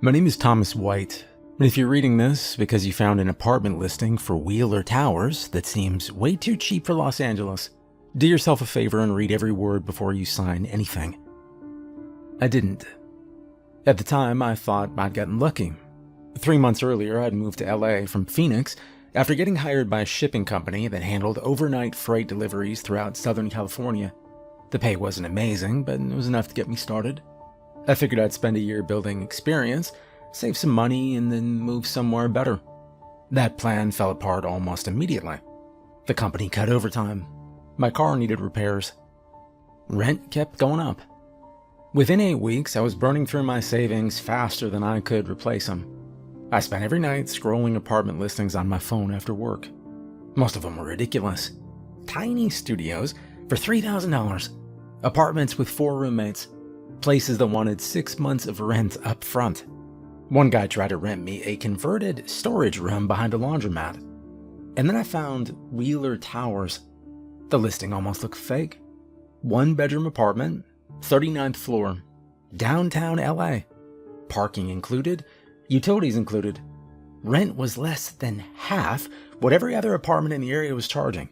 My name is Thomas White, and if you're reading this because you found an apartment listing for Wheeler Towers that seems way too cheap for Los Angeles, do yourself a favor and read every word before you sign anything. I didn't. At the time, I thought I'd gotten lucky. 3 months earlier, I'd moved to LA from Phoenix after getting hired by a shipping company that handled overnight freight deliveries throughout Southern California. The pay wasn't amazing, but it was enough to get me started. I figured I'd spend a year building experience, save some money, and then move somewhere better. That plan fell apart almost immediately. The company cut overtime. My car needed repairs. Rent kept going up. Within 8 weeks, I was burning through my savings faster than I could replace them. I spent every night scrolling apartment listings on my phone after work. Most of them were ridiculous. Tiny studios for $3,000. Apartments with 4 roommates. Places that wanted 6 months of rent up front. One guy tried to rent me a converted storage room behind a laundromat. And then I found Wheeler Towers. The listing almost looked fake. 1-bedroom apartment, 39th floor, downtown LA. Parking included, utilities included. Rent was less than half what every other apartment in the area was charging.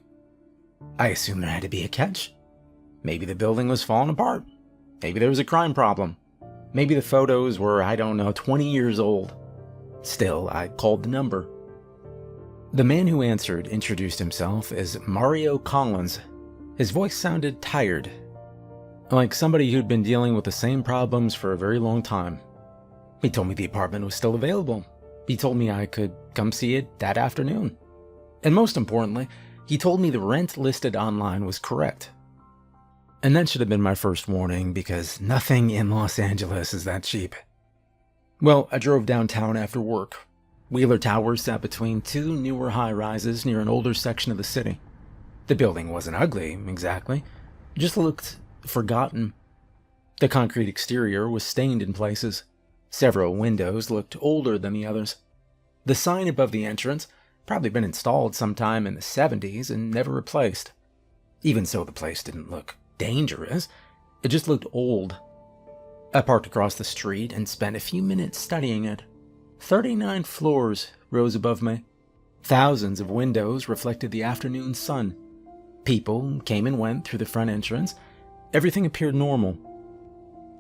I assumed there had to be a catch. Maybe the building was falling apart. Maybe there was a crime problem. Maybe the photos were, 20 years old. Still, I called the number. The man who answered introduced himself as Mario Collins. His voice sounded tired, like somebody who'd been dealing with the same problems for a very long time. He told me the apartment was still available. He told me I could come see it that afternoon. And most importantly, he told me the rent listed online was correct. And that should have been my first warning, because nothing in Los Angeles is that cheap. Well, I drove downtown after work. Wheeler Towers sat between 2 newer high-rises near an older section of the city. The building wasn't ugly, exactly. It just looked forgotten. The concrete exterior was stained in places. Several windows looked older than the others. The sign above the entrance probably been installed sometime in the 70s and never replaced. Even so, the place didn't look dangerous. It just looked old. I parked across the street and spent a few minutes studying it. 39 floors rose above me. Thousands of windows reflected the afternoon sun. People came and went through the front entrance. Everything appeared normal.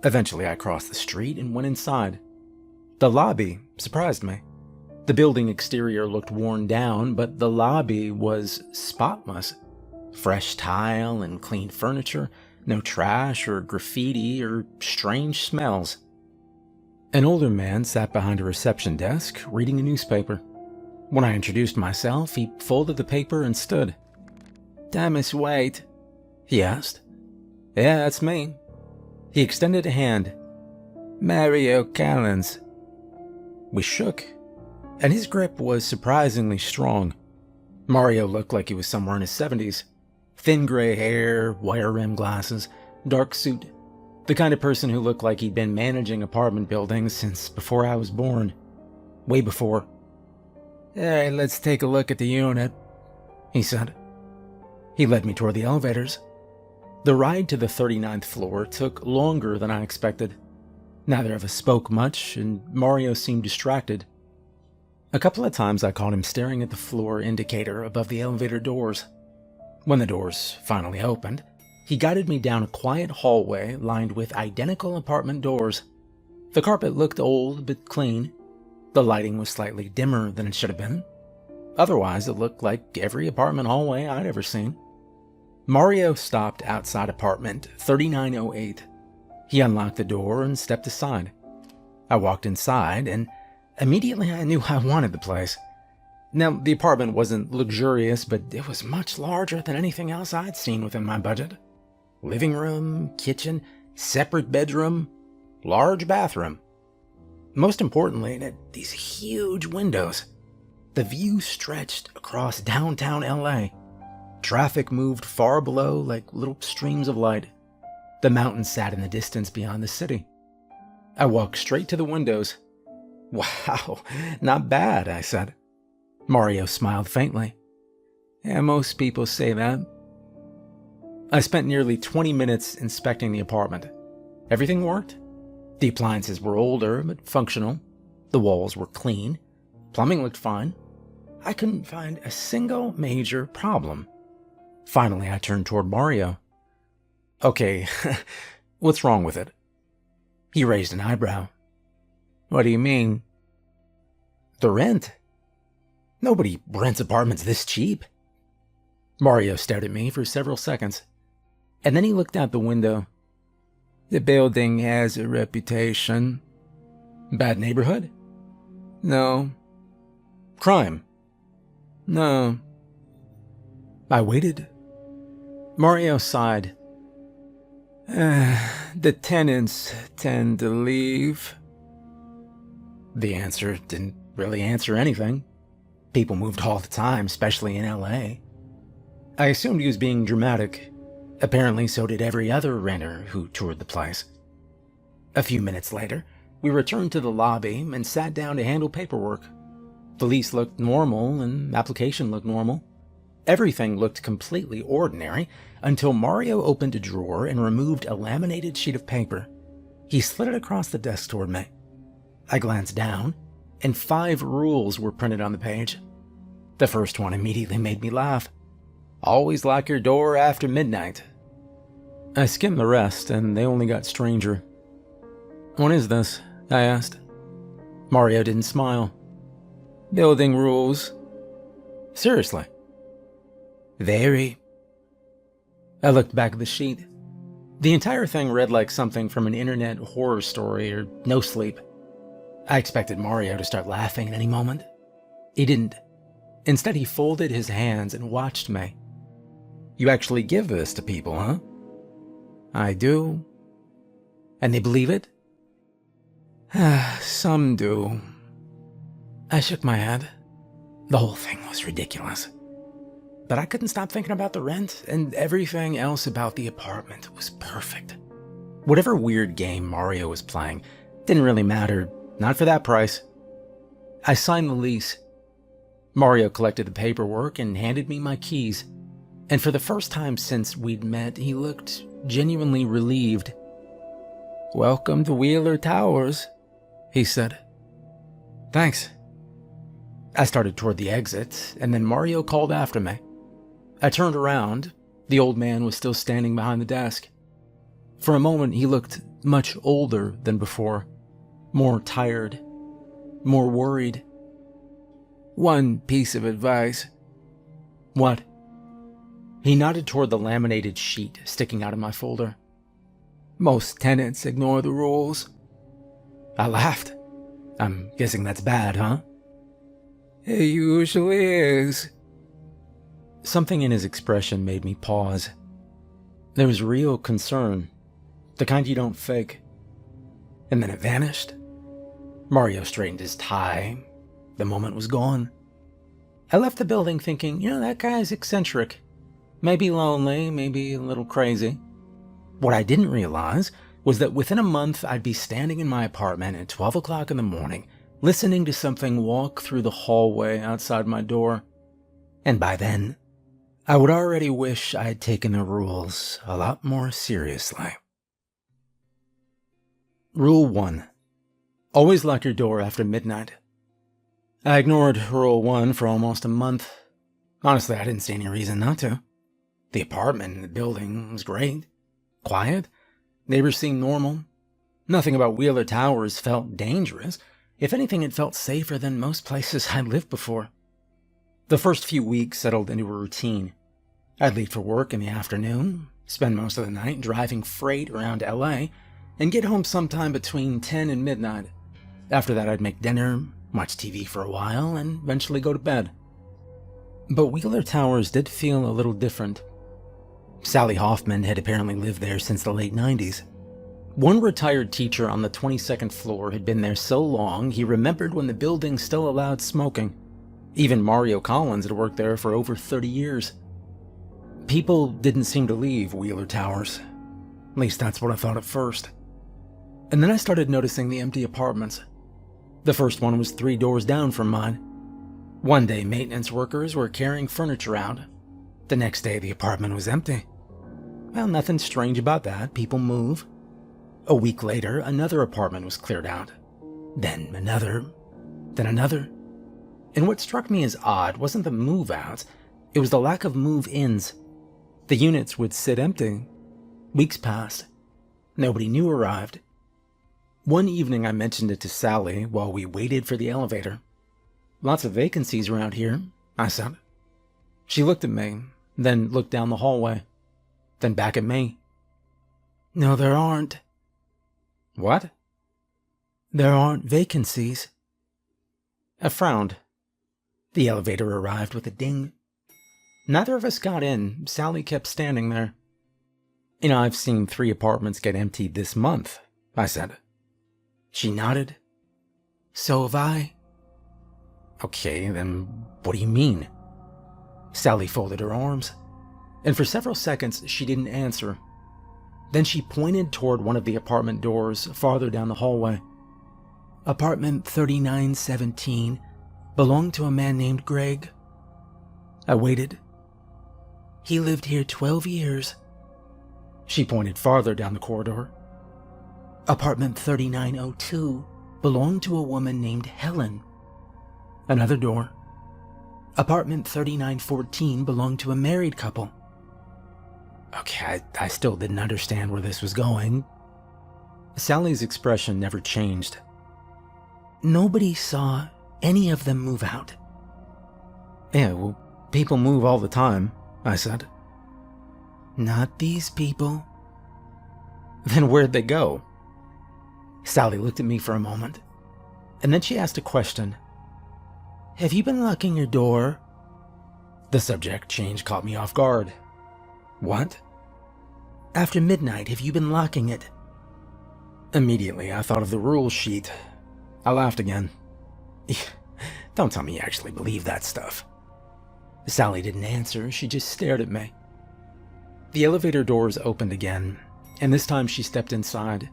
Eventually, I crossed the street and went inside. The lobby surprised me. The building exterior looked worn down, but the lobby was spotless. Fresh tile and clean furniture, no trash or graffiti or strange smells. An older man sat behind a reception desk reading a newspaper. When I introduced myself, he folded the paper and stood. "Thomas White?" he asked. "Yeah, that's me." He extended a hand. "Mario Collins." We shook, and his grip was surprisingly strong. Mario looked like he was somewhere in his 70s. Thin gray hair, wire-rimmed glasses, dark suit. The kind of person who looked like he'd been managing apartment buildings since before I was born. Way before. "Hey, let's take a look at the unit," he said. He led me toward the elevators. The ride to the 39th floor took longer than I expected. Neither of us spoke much, and Mario seemed distracted. A couple of times I caught him staring at the floor indicator above the elevator doors. When the doors finally opened, he guided me down a quiet hallway lined with identical apartment doors. The carpet looked old but clean. The lighting was slightly dimmer than it should have been. Otherwise, it looked like every apartment hallway I'd ever seen. Mario stopped outside apartment 3908. He unlocked the door and stepped aside. I walked inside, and immediately I knew I wanted the place. Now, the apartment wasn't luxurious, but it was much larger than anything else I'd seen within my budget. Living room, kitchen, separate bedroom, large bathroom. Most importantly, it had these huge windows. The view stretched across downtown LA. Traffic moved far below like little streams of light. The mountains sat in the distance beyond the city. I walked straight to the windows. "Wow, not bad," I said. Mario smiled faintly. "Yeah, most people say that." I spent nearly 20 minutes inspecting the apartment. Everything worked. The appliances were older but functional. The walls were clean. Plumbing looked fine. I couldn't find a single major problem. Finally, I turned toward Mario. Okay, what's wrong with it? He raised an eyebrow. What do you mean? The rent. Nobody rents apartments this cheap. Mario stared at me for several seconds, and then he looked out the window. The building has a reputation. Bad neighborhood? No. Crime? No. I waited. Mario sighed. The tenants tend to leave. The answer didn't really answer anything. People moved all the time, especially in LA. I assumed he was being dramatic. Apparently, so did every other renter who toured the place. A few minutes later, we returned to the lobby and sat down to handle paperwork. The lease looked normal and the application looked normal. Everything looked completely ordinary until Mario opened a drawer and removed a laminated sheet of paper. He slid it across the desk toward me. I glanced down, and 5 rules were printed on the page. The first one immediately made me laugh. Always lock your door after midnight. I skimmed the rest, and they only got stranger. What is this? I asked. Mario didn't smile. Building rules. Seriously? Very. I looked back at the sheet. The entire thing read like something from an internet horror story or No Sleep. I expected Mario to start laughing at any moment. He didn't. Instead, he folded his hands and watched me. You actually give this to people, huh? I do. And they believe it? Some do. I shook my head. The whole thing was ridiculous. But I couldn't stop thinking about the rent, and everything else about the apartment was perfect. Whatever weird game Mario was playing didn't really matter, not for that price. I signed the lease. Mario collected the paperwork and handed me my keys, and for the first time since we'd met, he looked genuinely relieved. Welcome to Wheeler Towers, he said. Thanks. I started toward the exit, and then Mario called after me. I turned around. The old man was still standing behind the desk. For a moment, he looked much older than before, more tired, more worried. One piece of advice. What? He nodded toward the laminated sheet sticking out of my folder. Most tenants ignore the rules. I laughed. I'm guessing that's bad, huh? It usually is. Something in his expression made me pause. There was real concern, the kind you don't fake. And then it vanished. Mario straightened his tie. The moment was gone. I left the building thinking, that guy's eccentric. Maybe lonely, maybe a little crazy. What I didn't realize was that within a month I'd be standing in my apartment at 12 o'clock in the morning, listening to something walk through the hallway outside my door. And by then, I would already wish I had taken the rules a lot more seriously. Rule 1. Always lock your door after midnight. I ignored Rule 1 for almost a month. Honestly, I didn't see any reason not to. The apartment in the building was great. Quiet. Neighbors seemed normal. Nothing about Wheeler Towers felt dangerous. If anything, it felt safer than most places I'd lived before. The first few weeks settled into a routine. I'd leave for work in the afternoon, spend most of the night driving freight around LA, and get home sometime between 10 and midnight. After that, I'd make dinner, watch TV for a while, and eventually go to bed. But Wheeler Towers did feel a little different. Sally Hoffman had apparently lived there since the late 90s. One retired teacher on the 22nd floor had been there so long he remembered when the building still allowed smoking. Even Mario Collins had worked there for over 30 years. People didn't seem to leave Wheeler Towers. At least that's what I thought at first. And then I started noticing the empty apartments. The first one was 3 doors down from mine. One day, maintenance workers were carrying furniture out. The next day, the apartment was empty. Well, nothing strange about that. People move. A week later, another apartment was cleared out. Then another, then another. And what struck me as odd wasn't the move-outs, it was the lack of move-ins. The units would sit empty. Weeks passed. Nobody new arrived. One evening I mentioned it to Sally while we waited for the elevator. "Lots of vacancies around here," I said. She looked at me, then looked down the hallway, then back at me. "No, there aren't." "What?" "There aren't vacancies." I frowned. The elevator arrived with a ding. Neither of us got in. Sally kept standing there. "I've seen 3 apartments get emptied this month," I said. She nodded. "So have I." "Okay, then what do you mean?" Sally folded her arms, and for several seconds she didn't answer. Then she pointed toward one of the apartment doors farther down the hallway. "Apartment 3917 belonged to a man named Greg." I waited. "He lived here 12 years. She pointed farther down the corridor. "Apartment 3902 belonged to a woman named Helen." Another door. "Apartment 3914 belonged to a married couple." Okay, I still didn't understand where this was going. Sally's expression never changed. "Nobody saw any of them move out." "Yeah, well, people move all the time," I said. "Not these people." "Then where'd they go?" Sally looked at me for a moment, and then she asked a question. "Have you been locking your door?" The subject change caught me off guard. "What?" "After midnight, have you been locking it?" Immediately, I thought of the rule sheet. I laughed again. "Don't tell me you actually believe that stuff." Sally didn't answer, she just stared at me. The elevator doors opened again, and this time she stepped inside.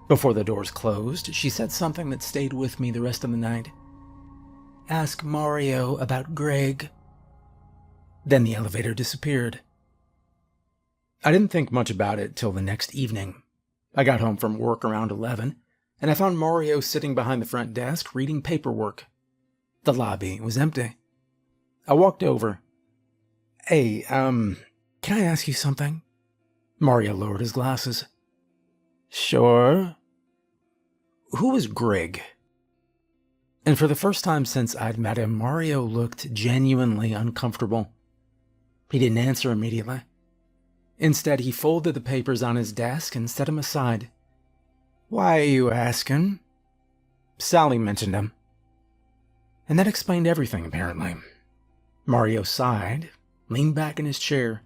Before the doors closed, she said something that stayed with me the rest of the night. "Ask Mario about Greg." Then the elevator disappeared. I didn't think much about it till the next evening. I got home from work around 11, and I found Mario sitting behind the front desk reading paperwork. The lobby was empty. I walked over. "Hey, can I ask you something?" Mario lowered his glasses. "Sure." "Who was Greg?" And for the first time since I'd met him, Mario looked genuinely uncomfortable. He didn't answer immediately. Instead, he folded the papers on his desk and set them aside. "Why are you asking?" "Sally mentioned him." And that explained everything, apparently. Mario sighed, leaned back in his chair.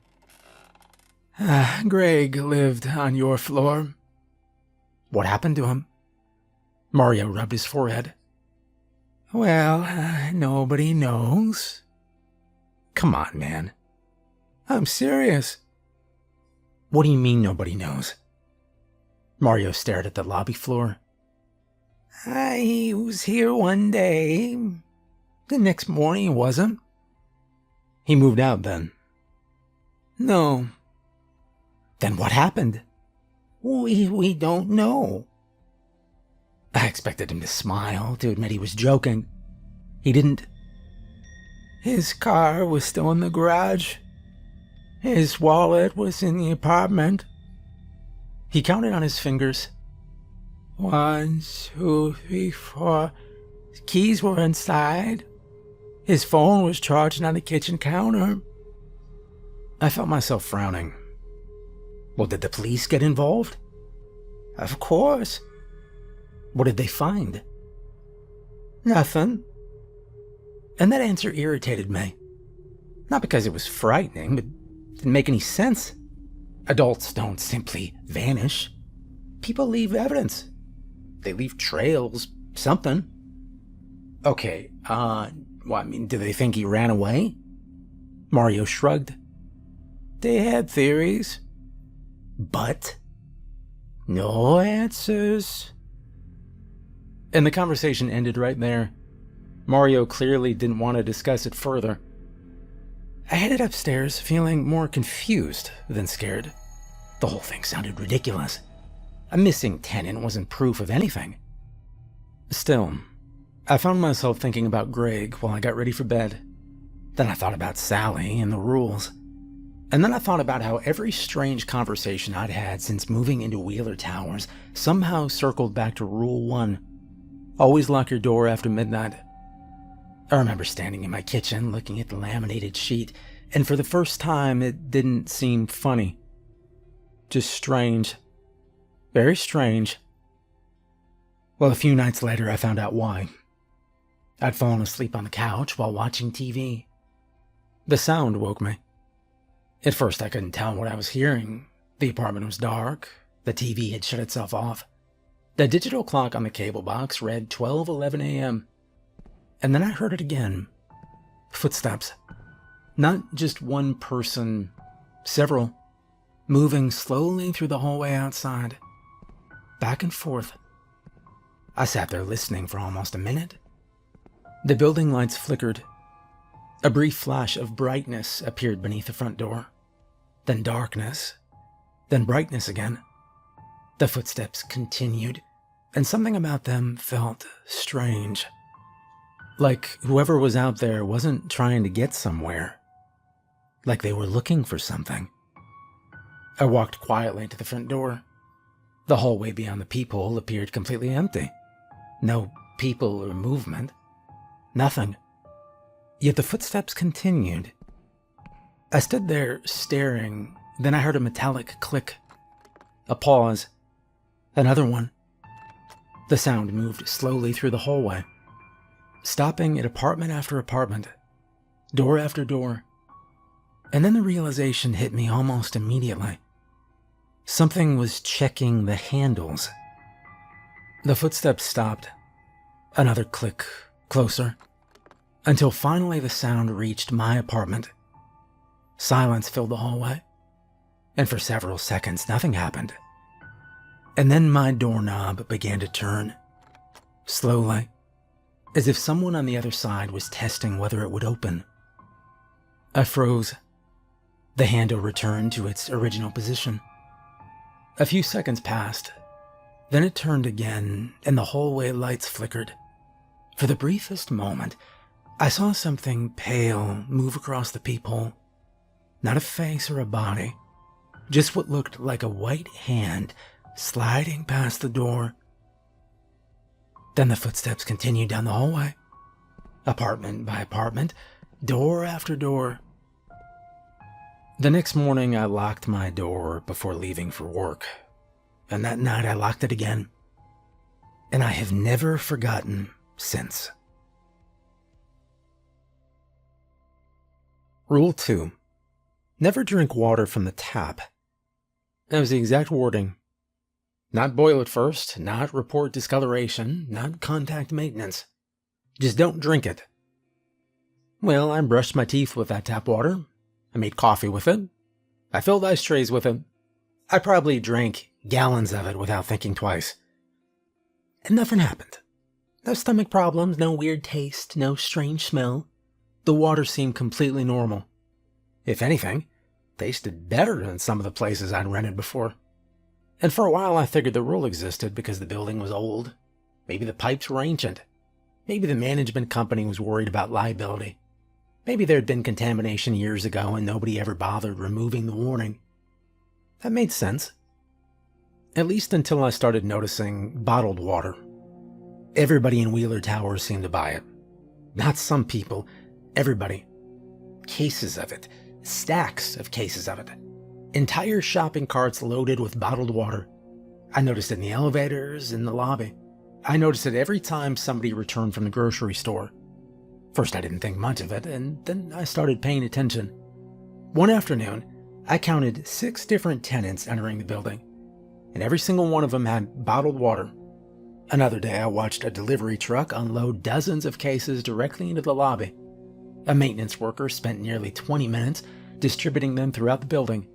"Greg lived on your floor." "What happened to him?" Mario rubbed his forehead. "Well, nobody knows." "Come on, man." "I'm serious." "What do you mean nobody knows?" Mario stared at the lobby floor. "He was here one day. The next morning he wasn't." "He moved out then?" "No." "Then what happened?" We don't know." I expected him to smile, to admit he was joking. He didn't. "His car was still in the garage. His wallet was in the apartment." He counted on his fingers. 1, 2, 3, 4. His keys were inside. His phone was charging on the kitchen counter. I felt myself frowning. Well, did the police get involved? Of course. What did they find? Nothing. And that answer irritated me. Not because it was frightening, but it didn't make any sense. Adults don't simply vanish. People leave evidence. They leave trails, something. Okay, do they think he ran away? Mario shrugged. They had theories. But? No answers. And the conversation ended right there. Mario clearly didn't want to discuss it further. I headed upstairs, feeling more confused than scared. The whole thing sounded ridiculous. A missing tenant wasn't proof of anything. Still, I found myself thinking about Greg while I got ready for bed. Then I thought about Sally and the rules. And then I thought about how every strange conversation I'd had since moving into Wheeler Towers somehow circled back to Rule 1. Always lock your door after midnight. I remember standing in my kitchen looking at the laminated sheet, and for the first time it didn't seem funny. Just strange. Very strange. Well, a few nights later I found out why. I'd fallen asleep on the couch while watching TV. The sound woke me. At first I couldn't tell what I was hearing. The apartment was dark. The TV had shut itself off. The digital clock on the cable box read 12:11 a.m. And then I heard it again. Footsteps. Not just one person, several, moving slowly through the hallway outside. Back and forth. I sat there listening for almost a minute. The building lights flickered. A brief flash of brightness appeared beneath the front door. Then darkness. Then brightness again. The footsteps continued, and something about them felt strange. Like whoever was out there wasn't trying to get somewhere. Like they were looking for something. I walked quietly to the front door. The hallway beyond the peephole appeared completely empty. No people or movement. Nothing. Yet the footsteps continued. I stood there staring, then I heard a metallic click. A pause. Another one. The sound moved slowly through the hallway, stopping at apartment after apartment, door after door. And then the realization hit me almost immediately. Something was checking the handles. The footsteps stopped. Another click, closer, until finally the sound reached my apartment. Silence filled the hallway, and for several seconds nothing happened. And then my doorknob began to turn, slowly, as if someone on the other side was testing whether it would open. I froze. The handle returned to its original position. A few seconds passed. Then it turned again, and the hallway lights flickered. For the briefest moment, I saw something pale move across the peephole. Not a face or a body, just what looked like a white hand sliding past the door. Then the footsteps continued down the hallway, apartment by apartment, door after door. The next morning, I locked my door before leaving for work, and that night I locked it again. And I have never forgotten since. Rule 2. Never drink water from the tap. That was the exact wording. Not boil it first, not report discoloration, not contact maintenance. Just don't drink it. Well, I brushed my teeth with that tap water. I made coffee with it. I filled ice trays with it. I probably drank gallons of it without thinking twice. And nothing happened. No stomach problems, no weird taste, no strange smell. The water seemed completely normal. If anything, tasted better than some of the places I'd rented before. And for a while I figured the rule existed because the building was old. Maybe the pipes were ancient. Maybe the management company was worried about liability. Maybe there had been contamination years ago and nobody ever bothered removing the warning. That made sense. At least until I started noticing bottled water. Everybody in Wheeler Towers seemed to buy it. Not some people, everybody. Cases of it. Stacks of cases of it. Entire shopping carts loaded with bottled water. I noticed it in the elevators, in the lobby. I noticed it every time somebody returned from the grocery store. First I didn't think much of it, and then I started paying attention. One afternoon, I counted 6 different tenants entering the building, and every single one of them had bottled water. Another day I watched a delivery truck unload dozens of cases directly into the lobby. A maintenance worker spent nearly 20 minutes distributing them throughout the building.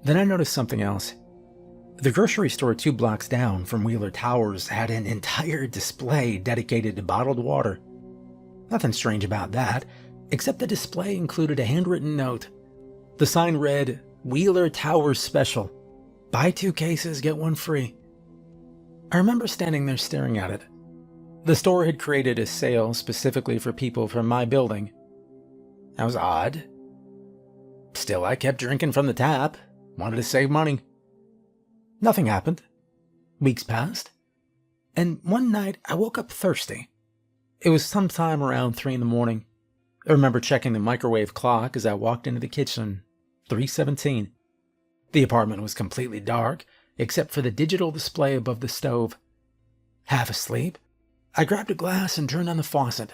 Then I noticed something else. The grocery store 2 blocks down from Wheeler Towers had an entire display dedicated to bottled water. Nothing strange about that, except the display included a handwritten note. The sign read, "Wheeler Towers Special. Buy 2 cases, get 1 free." I remember standing there staring at it. The store had created a sale specifically for people from my building. That was odd. Still, I kept drinking from the tap, wanted to save money. Nothing happened. Weeks passed, and one night I woke up thirsty. It was sometime around 3 in the morning. I remember checking the microwave clock as I walked into the kitchen, 3:17. The apartment was completely dark, except for the digital display above the stove. Half asleep, I grabbed a glass and turned on the faucet.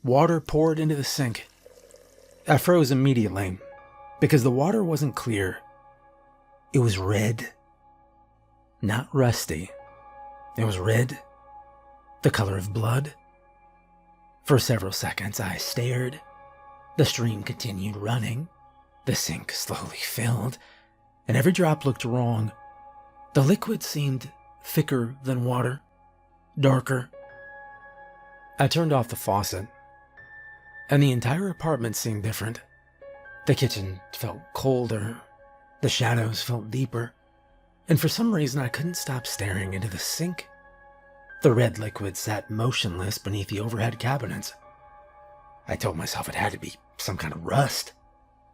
Water poured into the sink. I froze immediately, because the water wasn't clear. It was red. Not rusty. It was red, the color of blood. For several seconds I stared. The stream continued running. The sink slowly filled, and every drop looked wrong. The liquid seemed thicker than water, darker. I turned off the faucet, and the entire apartment seemed different. The kitchen felt colder. The shadows felt deeper. And for some reason I couldn't stop staring into the sink. The red liquid sat motionless beneath the overhead cabinets. I told myself it had to be some kind of rust,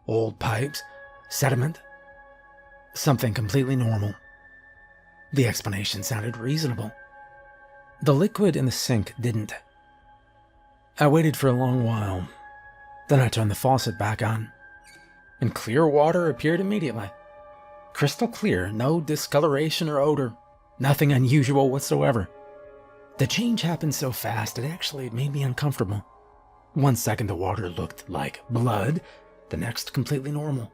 old pipes, sediment, something completely normal. The explanation sounded reasonable. The liquid in the sink didn't. I waited for a long while. Then I turned the faucet back on, and clear water appeared immediately. Crystal clear, no discoloration or odor, nothing unusual whatsoever. The change happened so fast it actually made me uncomfortable. 1 second the water looked like blood, the next completely normal.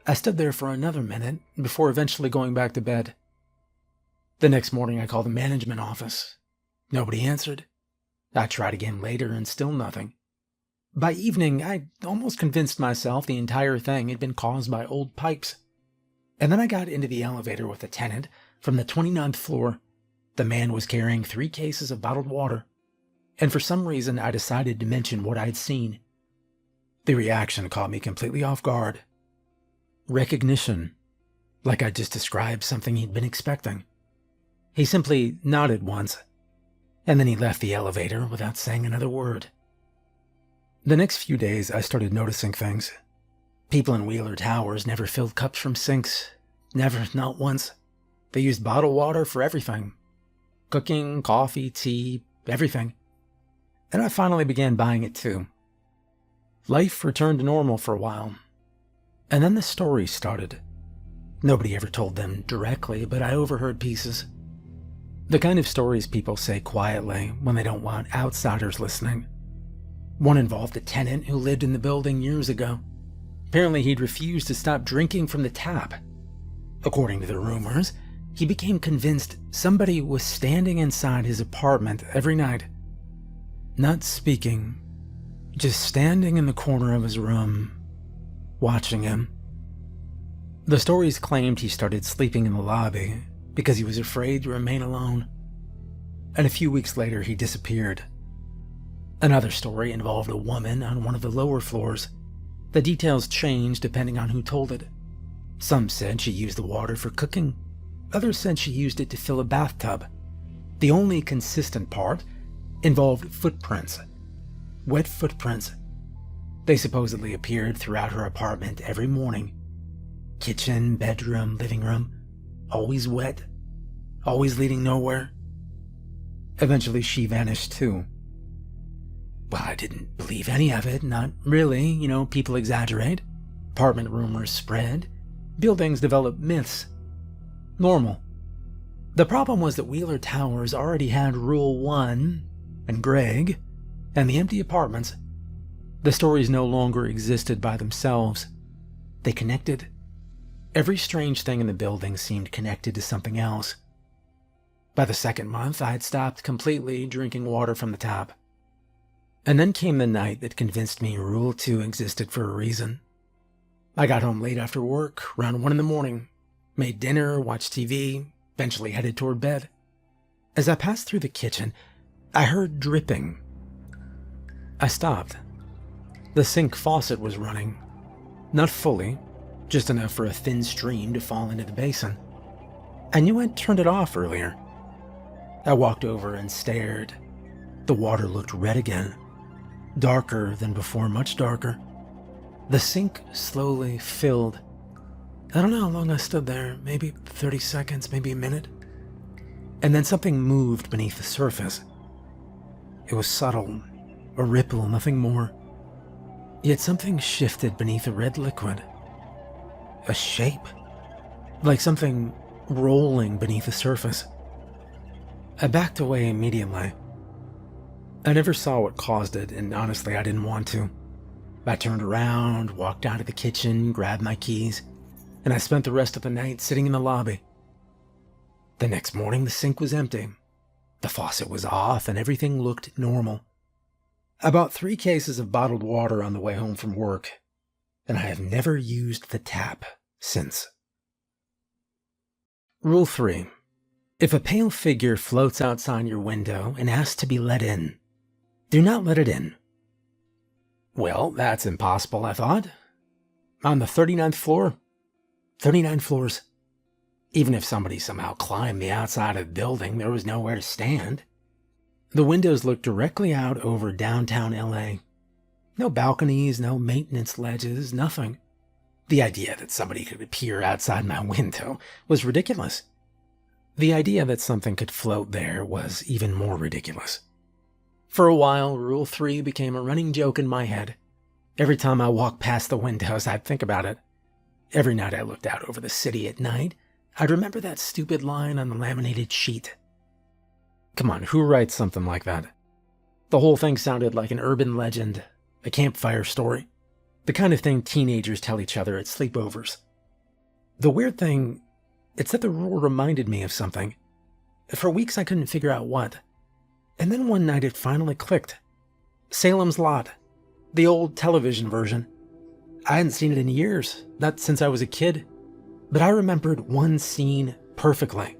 I stood there for another minute before eventually going back to bed. The next morning I called the management office. Nobody answered. I tried again later and still nothing. By evening I almost convinced myself the entire thing had been caused by old pipes. And then I got into the elevator with a tenant from the 29th floor. The man was carrying 3 cases of bottled water, and for some reason I decided to mention what I'd seen. The reaction caught me completely off guard. Recognition, like I just described something he'd been expecting. He simply nodded once, and then he left the elevator without saying another word. The next few days I started noticing things. People in Wheeler Towers never filled cups from sinks. Never, not once. They used bottled water for everything. Cooking, coffee, tea, everything. And I finally began buying it too. Life returned to normal for a while. And then the stories started. Nobody ever told them directly, but I overheard pieces. The kind of stories people say quietly when they don't want outsiders listening. One involved a tenant who lived in the building years ago. Apparently he'd refused to stop drinking from the tap. According to the rumors, he became convinced somebody was standing inside his apartment every night. Not speaking, just standing in the corner of his room, watching him. The stories claimed he started sleeping in the lobby because he was afraid to remain alone. And a few weeks later, he disappeared. Another story involved a woman on one of the lower floors. The details changed depending on who told it. Some said she used the water for cooking. Others said she used it to fill a bathtub. The only consistent part involved footprints. Wet footprints. They supposedly appeared throughout her apartment every morning. Kitchen, bedroom, living room. Always wet. Always leading nowhere. Eventually she vanished too. Well, I didn't believe any of it, not really. People exaggerate. Apartment rumors spread. Buildings develop myths. Normal. The problem was that Wheeler Towers already had Rule 1, and Greg, and the empty apartments. The stories no longer existed by themselves. They connected. Every strange thing in the building seemed connected to something else. By the second month, I had stopped completely drinking water from the tap. And then came the night that convinced me Rule 2 existed for a reason. I got home late after work, around 1 in the morning, made dinner, watched TV, eventually headed toward bed. As I passed through the kitchen, I heard dripping. I stopped. The sink faucet was running. Not fully, just enough for a thin stream to fall into the basin. I knew I'd turned it off earlier. I walked over and stared. The water looked red again, darker than before, much darker. The sink slowly filled. I don't know how long I stood there, maybe 30 seconds, maybe a minute. And then something moved beneath the surface. It was subtle, a ripple, nothing more. Yet something shifted beneath the red liquid. A shape, like something rolling beneath the surface. I backed away immediately. I never saw what caused it, and honestly, I didn't want to. I turned around, walked out of the kitchen, grabbed my keys, and I spent the rest of the night sitting in the lobby. The next morning, the sink was empty. The faucet was off, and everything looked normal. I bought 3 cases of bottled water on the way home from work, and I have never used the tap since. Rule 3. If a pale figure floats outside your window and asks to be let in, do not let it in. Well, that's impossible, I thought. On the 39th floor? 39 floors. Even if somebody somehow climbed the outside of the building, there was nowhere to stand. The windows looked directly out over downtown LA. No balconies, no maintenance ledges, nothing. The idea that somebody could appear outside my window was ridiculous. The idea that something could float there was even more ridiculous. For a while, Rule 3 became a running joke in my head. Every time I walked past the windows, I'd think about it. Every night I looked out over the city at night, I'd remember that stupid line on the laminated sheet. Come on, who writes something like that? The whole thing sounded like an urban legend, a campfire story, the kind of thing teenagers tell each other at sleepovers. The weird thing, it's that the rule reminded me of something. For weeks I couldn't figure out what. And then one night it finally clicked. Salem's Lot, the old television version. I hadn't seen it in years, not since I was a kid, but I remembered one scene perfectly.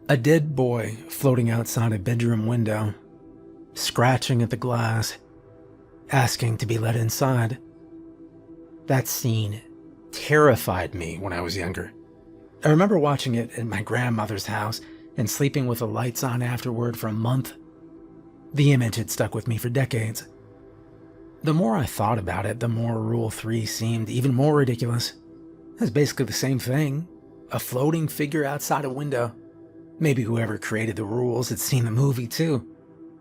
A dead boy floating outside a bedroom window, scratching at the glass, asking to be let inside. That scene terrified me when I was younger. I remember watching it at my grandmother's house and sleeping with the lights on afterward for a month. The image had stuck with me for decades. The more I thought about it, the more Rule 3 seemed even more ridiculous. It's basically the same thing. A floating figure outside a window. Maybe whoever created the rules had seen the movie too.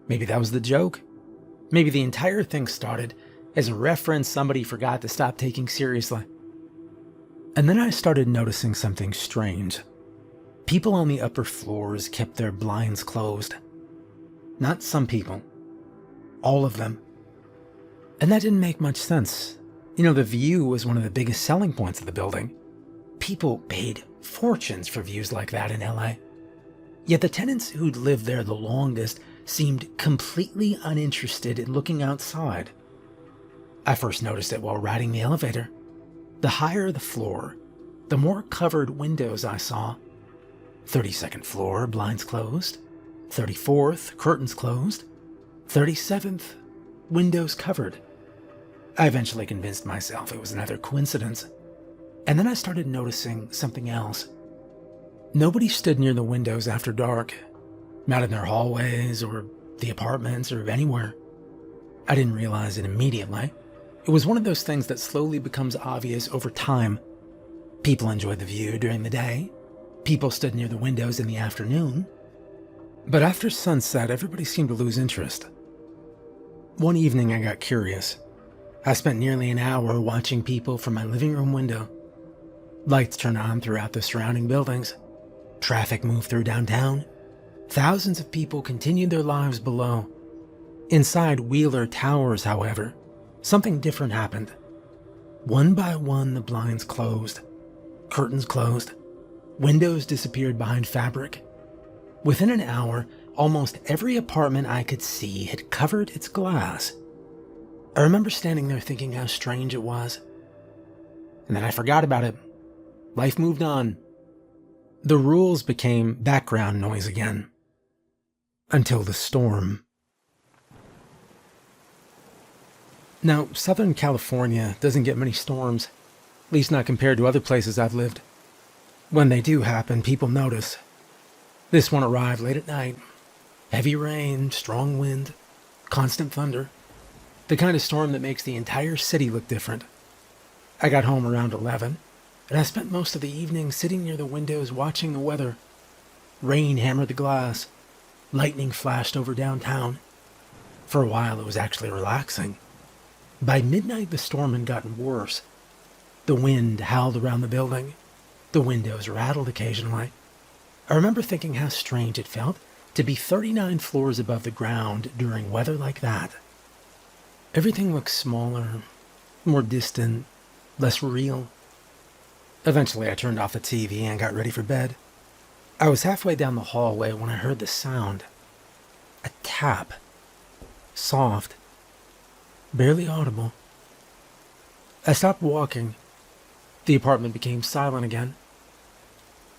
Maybe that was the joke. Maybe the entire thing started as a reference somebody forgot to stop taking seriously. And then I started noticing something strange. People on the upper floors kept their blinds closed. Not some people. All of them. And that didn't make much sense. You know, the view was one of the biggest selling points of the building. People paid fortunes for views like that in LA. Yet the tenants who'd lived there the longest seemed completely uninterested in looking outside. I first noticed it while riding the elevator. The higher the floor, the more covered windows I saw. 32nd floor, blinds closed. 34th, curtains closed. 37th, windows covered. I eventually convinced myself it was another coincidence. And then I started noticing something else. Nobody stood near the windows after dark, not in their hallways or the apartments or anywhere. I didn't realize it immediately. It was one of those things that slowly becomes obvious over time. People enjoyed the view during the day. People stood near the windows in the afternoon. But after sunset, everybody seemed to lose interest. One evening, I got curious. I spent nearly an hour watching people from my living room window. Lights turned on throughout the surrounding buildings. Traffic moved through downtown. Thousands of people continued their lives below. Inside Wheeler Towers, however, something different happened. One by one, the blinds closed. Curtains closed. Windows disappeared behind fabric. Within an hour, almost every apartment I could see had covered its glass. I remember standing there thinking how strange it was. And then I forgot about it. Life moved on. The rules became background noise again. Until the storm. Now, Southern California doesn't get many storms, at least not compared to other places I've lived. When they do happen, people notice. This one arrived late at night. Heavy rain, strong wind, constant thunder. The kind of storm that makes the entire city look different. I got home around 11, and I spent most of the evening sitting near the windows watching the weather. Rain hammered the glass. Lightning flashed over downtown. For a while, it was actually relaxing. By midnight, the storm had gotten worse. The wind howled around the building. The windows rattled occasionally. I remember thinking how strange it felt to be 39 floors above the ground during weather like that. Everything looked smaller, more distant, less real. Eventually, I turned off the TV and got ready for bed. I was halfway down the hallway when I heard the sound. A tap. Soft. Barely audible. I stopped walking. The apartment became silent again.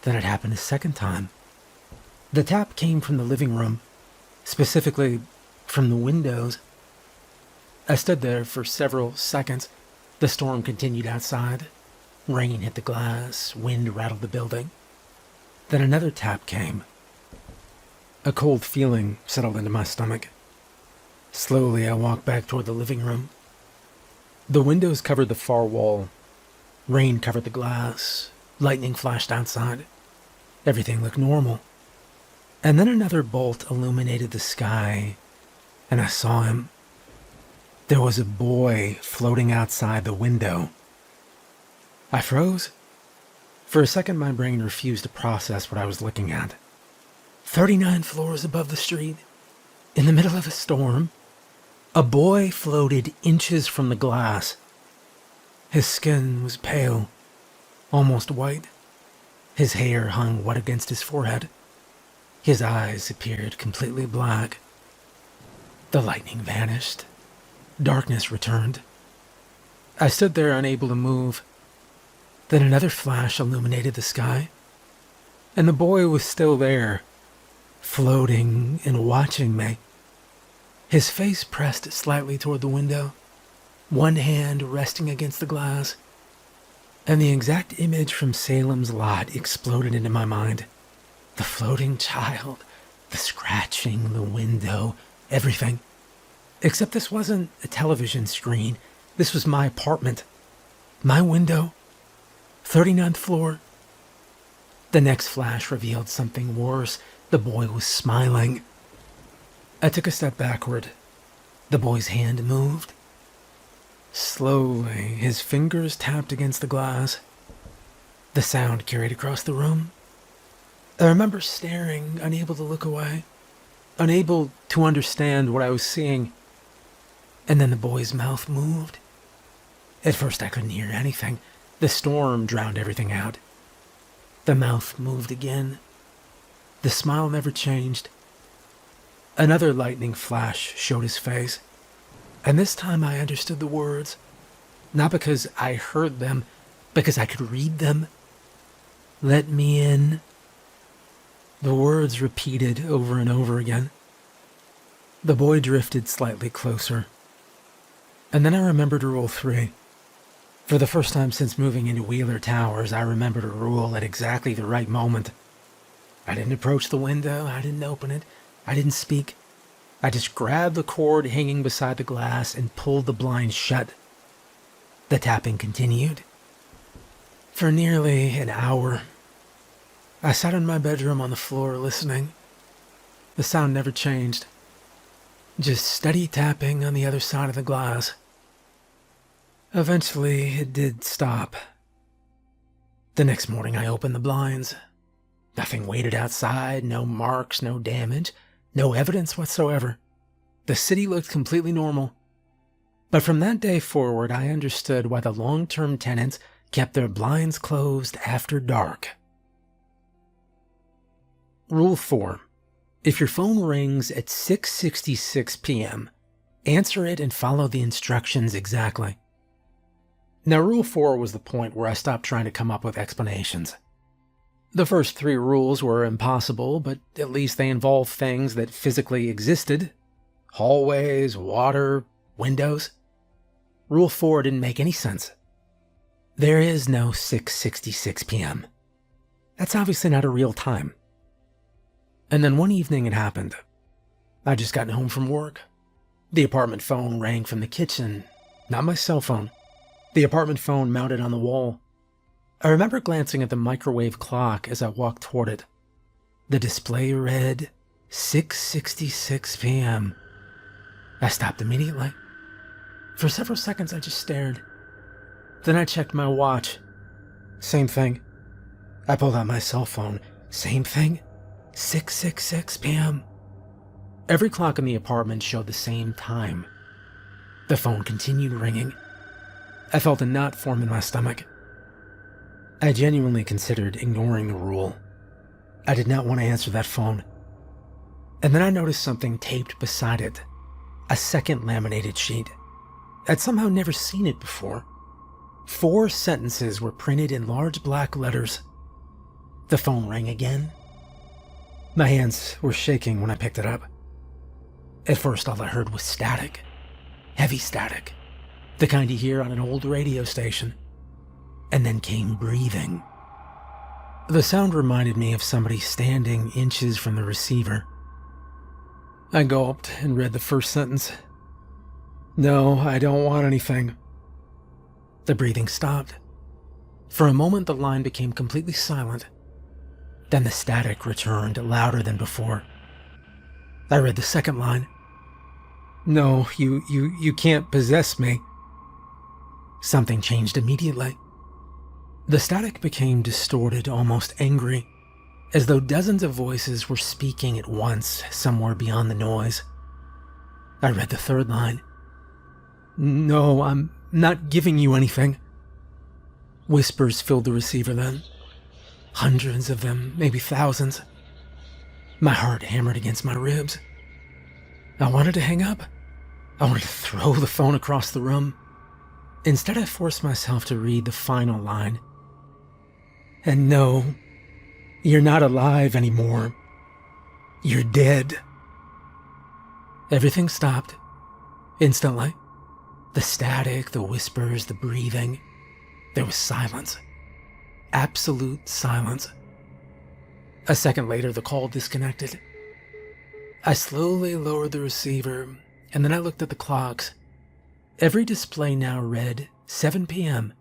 Then it happened a second time. The tap came from the living room, specifically from the windows. I stood there for several seconds. The storm continued outside. Rain hit the glass, wind rattled the building. Then another tap came. A cold feeling settled into my stomach. Slowly, I walked back toward the living room. The windows covered the far wall. Rain covered the glass. Lightning flashed outside. Everything looked normal. And then another bolt illuminated the sky, and I saw him. There was a boy floating outside the window. I froze. For a second, my brain refused to process what I was looking at. 39 floors above the street, in the middle of a storm, a boy floated inches from the glass. His skin was pale, almost white. His hair hung wet against his forehead. His eyes appeared completely black. The lightning vanished. Darkness returned. I stood there unable to move. Then another flash illuminated the sky, and the boy was still there, floating and watching me. His face pressed slightly toward the window, one hand resting against the glass, and the exact image from Salem's Lot exploded into my mind. The floating child, the scratching, the window, everything. Except this wasn't a television screen. This was my apartment. My window. 39th floor. The next flash revealed something worse. The boy was smiling. I took a step backward. The boy's hand moved. Slowly, his fingers tapped against the glass. The sound carried across the room. I remember staring, unable to look away, unable to understand what I was seeing. And then the boy's mouth moved. At first I couldn't hear anything. The storm drowned everything out. The mouth moved again. The smile never changed. Another lightning flash showed his face. And this time I understood the words. Not because I heard them, because I could read them. Let me in. The words repeated over and over again. The boy drifted slightly closer. And then I remembered Rule 3. For the first time since moving into Wheeler Towers, I remembered a rule at exactly the right moment. I didn't approach the window, I didn't open it, I didn't speak. I just grabbed the cord hanging beside the glass and pulled the blinds shut. The tapping continued. For nearly an hour, I sat in my bedroom on the floor listening. The sound never changed. Just steady tapping on the other side of the glass. Eventually, it did stop. The next morning, I opened the blinds. Nothing waited outside, no marks, no damage, no evidence whatsoever. The city looked completely normal. But from that day forward, I understood why the long-term tenants kept their blinds closed after dark. Rule 4. If your phone rings at 6:66 p.m., answer it and follow the instructions exactly. Now, Rule 4 was the point where I stopped trying to come up with explanations. The first 3 rules were impossible, but at least they involved things that physically existed. Hallways, water, windows. Rule 4 didn't make any sense. There is no 6:66 p.m. That's obviously not a real time. And then one evening it happened. I'd just gotten home from work. The apartment phone rang from the kitchen, not my cell phone. The apartment phone mounted on the wall. I remember glancing at the microwave clock as I walked toward it. The display read 6:66 p.m. I stopped immediately. For several seconds, I just stared. Then I checked my watch. Same thing. I pulled out my cell phone. Same thing. 6:66 p.m. Every clock in the apartment showed the same time. The phone continued ringing. I felt a knot form in my stomach. I genuinely considered ignoring the rule. I did not want to answer that phone. And then I noticed something taped beside it. A second laminated sheet. I'd somehow never seen it before. 4 sentences were printed in large black letters. The phone rang again. My hands were shaking when I picked it up. At first, all I heard was static. Heavy static. The kind you hear on an old radio station. And then came breathing. The sound reminded me of somebody standing inches from the receiver. I gulped and read the first sentence. No, I don't want anything. The breathing stopped. For a moment, the line became completely silent. Then the static returned, louder than before. I read the second line. No, you can't possess me. Something changed immediately. The static became distorted, almost angry, as though dozens of voices were speaking at once somewhere beyond the noise. I read the third line. No, I'm not giving you anything. Whispers filled the receiver then. Hundreds of them, maybe thousands. My heart hammered against my ribs. I wanted to hang up. I wanted to throw the phone across the room. Instead, I forced myself to read the final line. And no, you're not alive anymore. You're dead. Everything stopped. Instantly. The static, the whispers, the breathing. There was silence. Absolute silence. A second later, the call disconnected. I slowly lowered the receiver, and then I looked at the clocks. Every display now read 7 p.m.,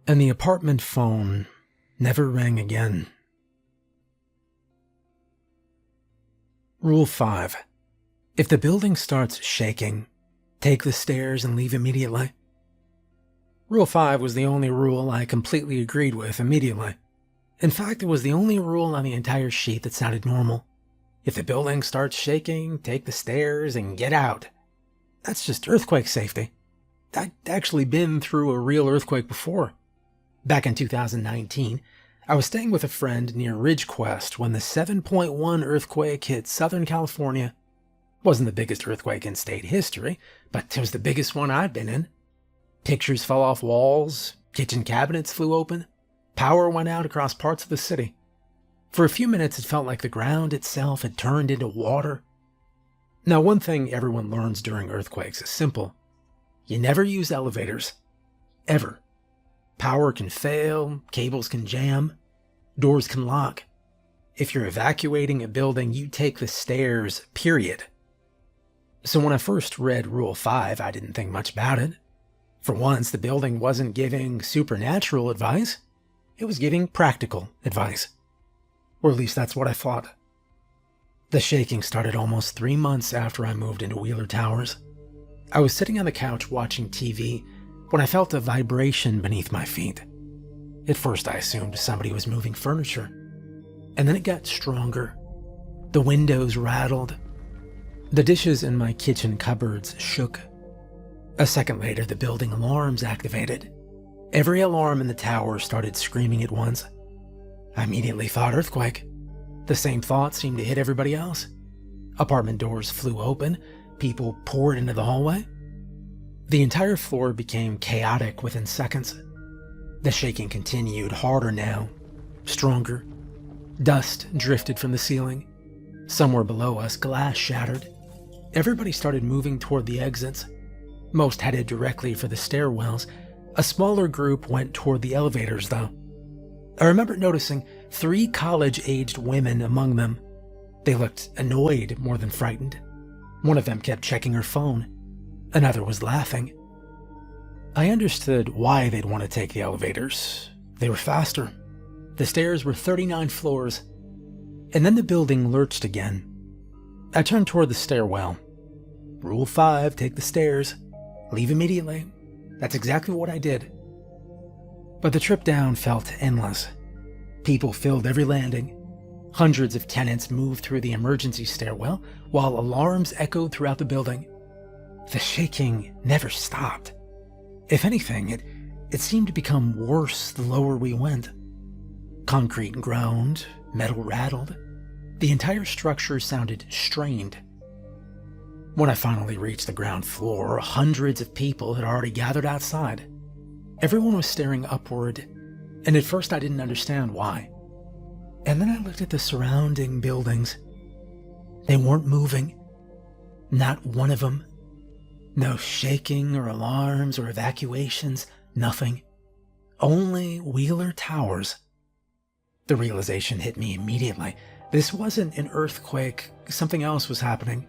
and the apartment phone never rang again. Rule 5. If the building starts shaking, take the stairs and leave immediately. Rule 5 was the only rule I completely agreed with immediately. In fact, it was the only rule on the entire sheet that sounded normal. If the building starts shaking, take the stairs and get out. That's just earthquake safety. I'd actually been through a real earthquake before. Back in 2019, I was staying with a friend near Ridgequest when the 7.1 earthquake hit Southern California. Wasn't the biggest earthquake in state history, but it was the biggest one I'd been in. Pictures fell off walls, kitchen cabinets flew open, power went out across parts of the city. For a few minutes, it felt like the ground itself had turned into water. Now, one thing everyone learns during earthquakes is simple. You never use elevators. Ever. Power can fail, cables can jam, doors can lock. If you're evacuating a building, you take the stairs, period. So when I first read Rule 5, I didn't think much about it. For once, the building wasn't giving supernatural advice. It was giving practical advice. Or at least that's what I thought. The shaking started almost 3 months after I moved into Wheeler Towers. I was sitting on the couch watching TV when I felt a vibration beneath my feet. At first, I assumed somebody was moving furniture. And then it got stronger. The windows rattled. The dishes in my kitchen cupboards shook. A second later, the building alarms activated. Every alarm in the tower started screaming at once. I immediately thought earthquake. The same thought seemed to hit everybody else. Apartment doors flew open. People poured into the hallway. The entire floor became chaotic within seconds. The shaking continued, harder now, stronger. Dust drifted from the ceiling. Somewhere below us, glass shattered. Everybody started moving toward the exits. Most headed directly for the stairwells. A smaller group went toward the elevators, though. I remember noticing 3 college-aged women among them. They looked annoyed more than frightened. One of them kept checking her phone. Another was laughing. I understood why they'd want to take the elevators. They were faster. The stairs were 39 floors. And then the building lurched again. I turned toward the stairwell. Rule 5, take the stairs. Leave immediately. That's exactly what I did. But the trip down felt endless. People filled every landing. Hundreds of tenants moved through the emergency stairwell while alarms echoed throughout the building. The shaking never stopped. If anything, it seemed to become worse the lower we went. Concrete groaned, metal rattled. The entire structure sounded strained. When I finally reached the ground floor, hundreds of people had already gathered outside. Everyone was staring upward, and at first I didn't understand why. And then I looked at the surrounding buildings. They weren't moving. Not one of them. No shaking or alarms or evacuations, nothing. Only Wheeler Towers. The realization hit me immediately. This wasn't an earthquake, something else was happening.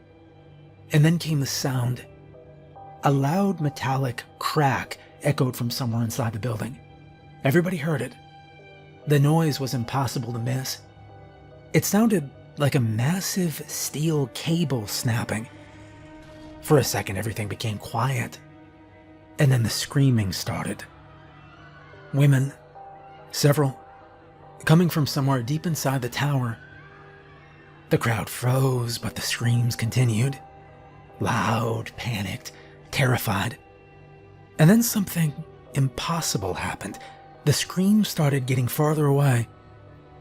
And then came the sound. A loud metallic crack echoed from somewhere inside the building. Everybody heard it. The noise was impossible to miss. It sounded like a massive steel cable snapping. For a second, everything became quiet. And then the screaming started. Women, several, coming from somewhere deep inside the tower. The crowd froze, but the screams continued. Loud, panicked, terrified. And then something impossible happened. The screams started getting farther away,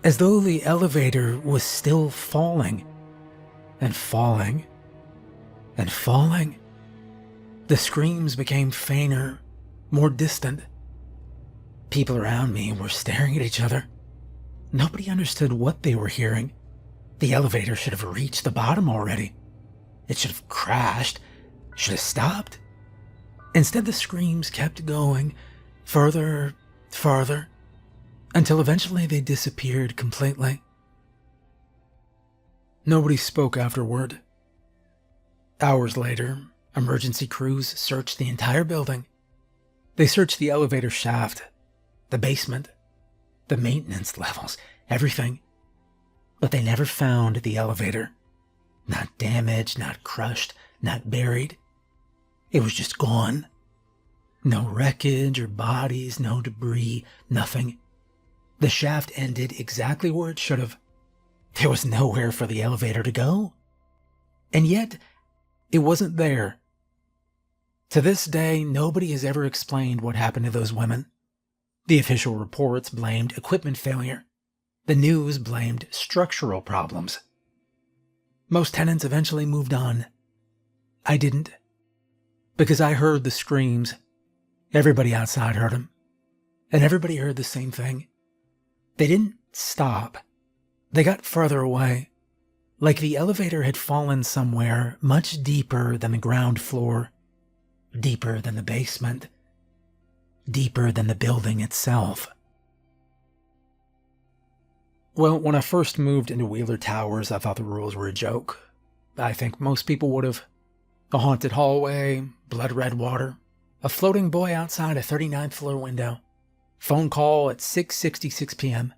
as though the elevator was still falling, and falling, and falling. The screams became fainter, more distant. People around me were staring at each other. Nobody understood what they were hearing. The elevator should have reached the bottom already. It should have crashed, should have stopped. Instead, the screams kept going, further, farther, until eventually they disappeared completely. Nobody spoke afterward. Hours later, emergency crews searched the entire building. They searched the elevator shaft, the basement, the maintenance levels, everything. But they never found the elevator. Not damaged, not crushed, not buried. It was just gone. No wreckage or bodies, no debris, nothing. The shaft ended exactly where it should have. There was nowhere for the elevator to go. And yet, it wasn't there. To this day, nobody has ever explained what happened to those women. The official reports blamed equipment failure. The news blamed structural problems. Most tenants eventually moved on. I didn't. Because I heard the screams. Everybody outside heard them. And everybody heard the same thing. They didn't stop. They got further away. Like the elevator had fallen somewhere much deeper than the ground floor. Deeper than the basement. Deeper than the building itself. Well, when I first moved into Wheeler Towers, I thought the rules were a joke. I think most people would have. A haunted hallway, blood red water, a floating boy outside a 39th floor window, phone call at 6:66 p.m.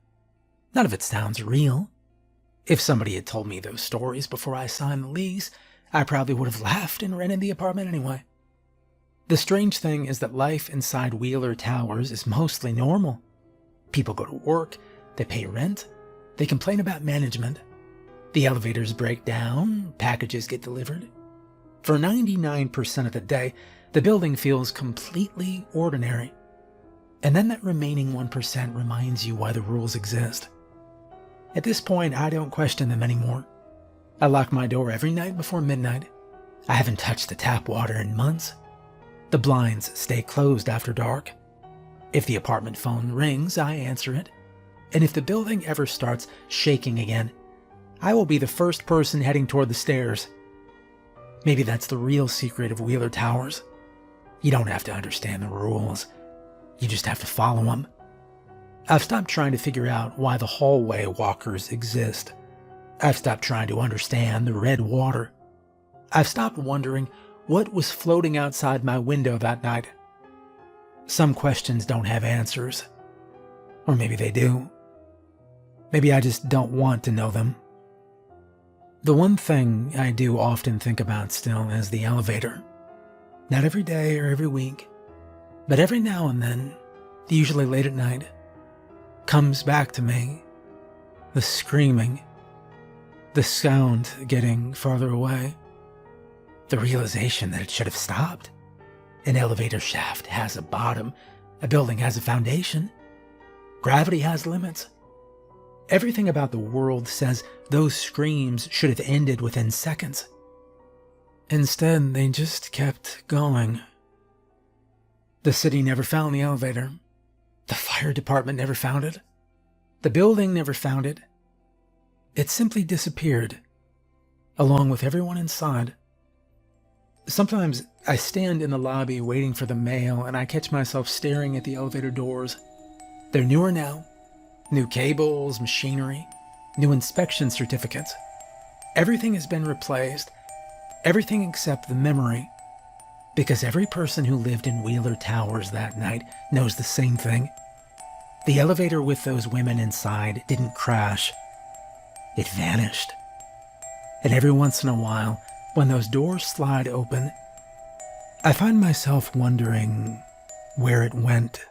None of it sounds real. If somebody had told me those stories before I signed the lease, I probably would have laughed and rented the apartment anyway. The strange thing is that life inside Wheeler Towers is mostly normal. People go to work, they pay rent, they complain about management. The elevators break down, packages get delivered. For 99% of the day, the building feels completely ordinary. And then that remaining 1% reminds you why the rules exist. At this point, I don't question them anymore. I lock my door every night before midnight. I haven't touched the tap water in months. The blinds stay closed after dark. If the apartment phone rings, I answer it. And if the building ever starts shaking again, I will be the first person heading toward the stairs. Maybe that's the real secret of Wheeler Towers. You don't have to understand the rules. You just have to follow them. I've stopped trying to figure out why the hallway walkers exist. I've stopped trying to understand the red water. I've stopped wondering what was floating outside my window that night. Some questions don't have answers. Or maybe they do. Maybe I just don't want to know them. The one thing I do often think about still is the elevator. Not every day or every week, but every now and then, usually late at night, comes back to me. The screaming, the sound getting farther away, the realization that it should have stopped. An elevator shaft has a bottom, a building has a foundation, gravity has limits. Everything about the world says those screams should have ended within seconds. Instead, they just kept going. The city never found the elevator. The fire department never found it. The building never found it. It simply disappeared, along with everyone inside. Sometimes I stand in the lobby waiting for the mail, and I catch myself staring at the elevator doors. They're newer now. New cables, machinery, new inspection certificates. Everything has been replaced. Everything except the memory. Because every person who lived in Wheeler Towers that night knows the same thing. The elevator with those women inside didn't crash. It vanished. And every once in a while, when those doors slide open, I find myself wondering where it went.